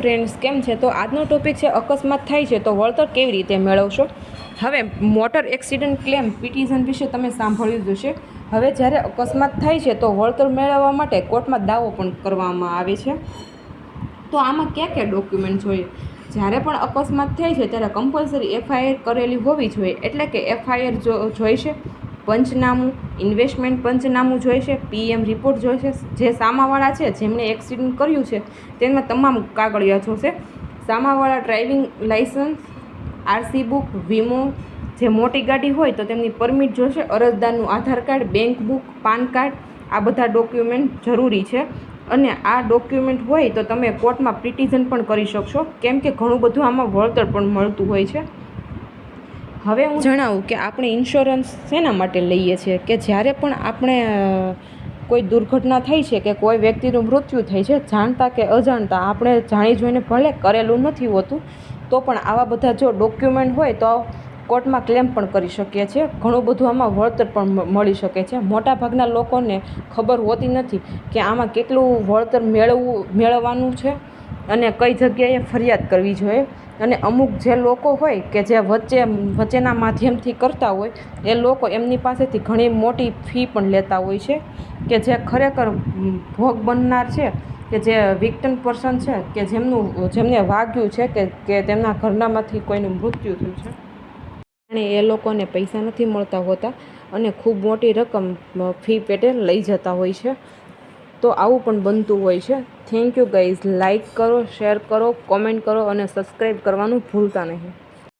Friends, કેમ છે? તો આજનો ટોપિક છે અકસ્માત થાય છે તો વળતર કેવી રીતે મેળવશો. હવે મોટર એક્સિડન્ટ ક્લેમ પિટિશન વિશે તમે સાંભળ્યું જ હશે. હવે જ્યારે અકસ્માત થાય છે તો વળતર મેળવવા માટે કોર્ટમાં દાવો પણ કરવામાં આવે છે. તો આમાં કયા કયા ડોક્યુમેન્ટ જોઈએ? જ્યારે પણ અકસ્માત થાય છે ત્યારે કમ્પલસરી એફઆઈઆર કરેલી હોવી જોઈએ, એટલે કે એફઆઈઆર જોઈશે, પંચનામું, ઇન્વેસ્ટમેન્ટ પંચનામું જોઈશે, પીએમ રિપોર્ટ જોઈશે. જે સામાવાળા છે જેમણે એક્સિડન્ટ કર્યું છે તેમાં તમામ કાગળિયા જોશે. સામાવાળા ડ્રાઇવિંગ લાઇસન્સ, આરસી બુક, વીમો. જે મોટી ગાડી હોય તો તેમની પરમિટ જોશે, અરજદારનું Aadhaar card, bank book, PAN card, આ બધા ડોક્યુમેન્ટ જરૂરી છે. અને આ ડોક્યુમેન્ટ હોય તો તમે કોર્ટમાં પિટિશન પણ કરી શકશો, કેમ કે ઘણું બધું આમાં વળતર પણ મળતું હોય છે. હવે હું જણાવું કે આપણે ઇન્સ્યોરન્સ શેના માટે લઈએ છીએ, કે જ્યારે પણ આપણે કોઈ દુર્ઘટના થઈ છે કે કોઈ વ્યક્તિનું મૃત્યુ થઈ છે, જાણતા કે અજાણતા, આપણે જાણી જોઈને ભલે કરેલું નથી હોતું તો પણ આવા બધા જો ડોક્યુમેન્ટ હોય તો કોર્ટમાં ક્લેમ પણ કરી શકીએ છીએ. ઘણું બધું આમાં વળતર પણ મળી શકે છે. મોટાભાગના લોકોને ખબર હોતી નથી કે આમાં કેટલું વળતર મેળવવાનું છે અને કઈ જગ્યાએ ફરિયાદ કરવી જોઈએ. અને અમુક જે લોકો હોય કે જે વચ્ચેના માધ્યમથી કરતા હોય એ લોકો એમની પાસેથી ઘણી મોટી ફી પણ લેતા હોય છે, કે જે ખરેખર ભોગ બનનાર છે, કે જે વિક્ટિમ પર્સન છે, કે જેમને વાગ્યું છે કે તેમના ઘરનામાંથી કોઈનું મૃત્યુ થયું છે અને એ લોકોને પૈસા નથી મળતા હોતા અને ખૂબ મોટી રકમ ફી પેટે લઈ જતા હોય છે. તો આવું પણ બનતું હોય છે. Thank you guys. લાઇક કરો, શેર કરો, કોમેન્ટ કરો અને સબસ્ક્રાઈબ કરવાનું ભૂલતા નહીં.